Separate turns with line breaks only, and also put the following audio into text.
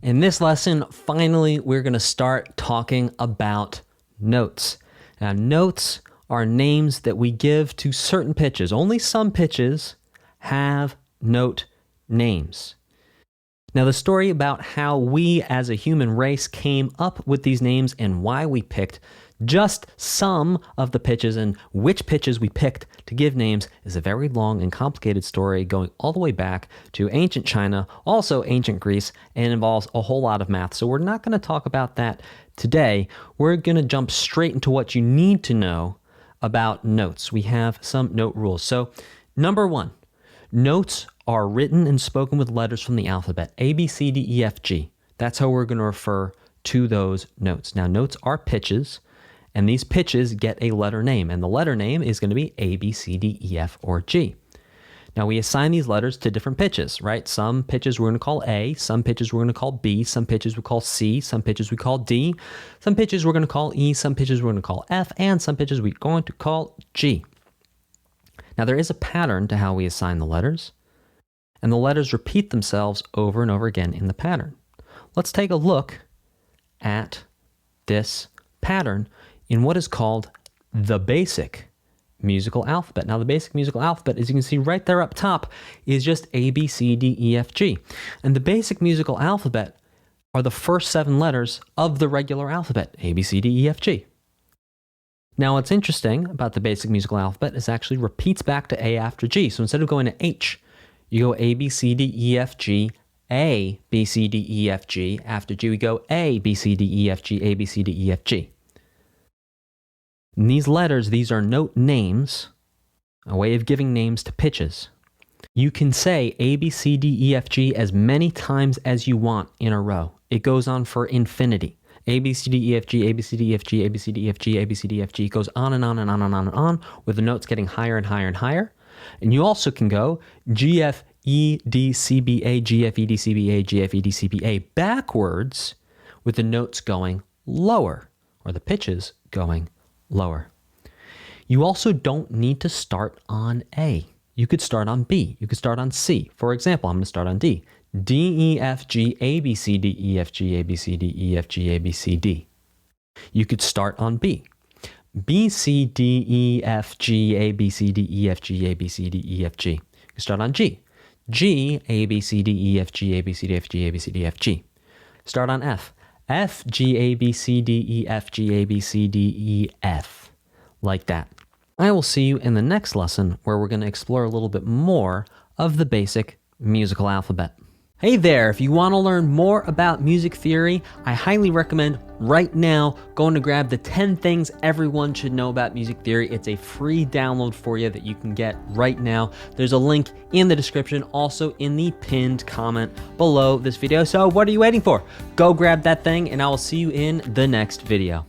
In this lesson, finally, we're going to start talking about notes. Now, notes are names that we give to certain pitches. Only some pitches have note names. Now, the story about how we as a human race came up with these names and why we picked just some of the pitches and which pitches we picked to give names is a very long and complicated story going all the way back to ancient China, also ancient Greece, and involves a whole lot of math. So we're not going to talk about that today. We're going to jump straight into what you need to know about notes. We have some note rules. So number one, notes are written and spoken with letters from the alphabet, A, B, C, D, E, F, G. That's how we're going to refer to those notes. Now, notes are pitches, and these pitches get a letter name, and the letter name is going to be A, B, C, D, E, F, or G. Now, we assign these letters to different pitches, right? Some pitches we're going to call A, some pitches we're going to call B, some pitches we call C, some pitches we call D, some pitches we're going to call E, some pitches we're going to call F, and some pitches we're going to call G. Now, there is a pattern to how we assign the letters, and the letters repeat themselves over and over again in the pattern. Let's take a look at this pattern in what is called the basic musical alphabet. Now, the basic musical alphabet, as you can see right there up top, is just A, B, C, D, E, F, G. And the basic musical alphabet are the first 7 letters of the regular alphabet, A, B, C, D, E, F, G. Now, what's interesting about the basic musical alphabet is it actually repeats back to A after G. So instead of going to H, you go A, B, C, D, E, F, G, A, B, C, D, E, F, G. After G, we go A, B, C, D, E, F, G, A, B, C, D, E, F, G. And these letters, these are note names, a way of giving names to pitches. You can say A, B, C, D, E, F, G as many times as you want in a row. It goes on for infinity. A, B, C, D, E, F, G, A, B, C, D, E, F, G, A, B, C, D, E, F, G, A, B, C, D, E, F, G. It goes on and on and on and on and on, with the notes getting higher and higher and higher. And you also can go G, F, E, D, C, B, A, G, F, E, D, C, B, A, G, F, E, D, C, B, A backwards, with the notes going lower, or the pitches going lower. You also don't need to start on A. You could start on B. You could start on C. For example, I'm going to start on D. D, E, F, G, A, B, C, D, E, F, G, A, B, C, D, E, F, G, A, B, C, D. You could start on B. B, C, D, E, F, G, A, B, C, D, E, F, G, A, B, C, D, E, F, G. You can start on G. G, A, B, C, D, E, F, G, A, B, C, D, F, G, A, B, C, D, F, G. Start on F. F, G, A, B, C, D, E, F, G, A, B, C, D, E, F. Like that. I will see you in the next lesson where we're going to explore a little bit more of the basic musical alphabet. Hey there, if you want to learn more about music theory, I highly recommend right now going to grab the 10 things everyone should know about music theory. It's a free download for you that you can get right now. There's a link in the description, also in the pinned comment below this video. So what are you waiting for? Go grab that thing and I will see you in the next video.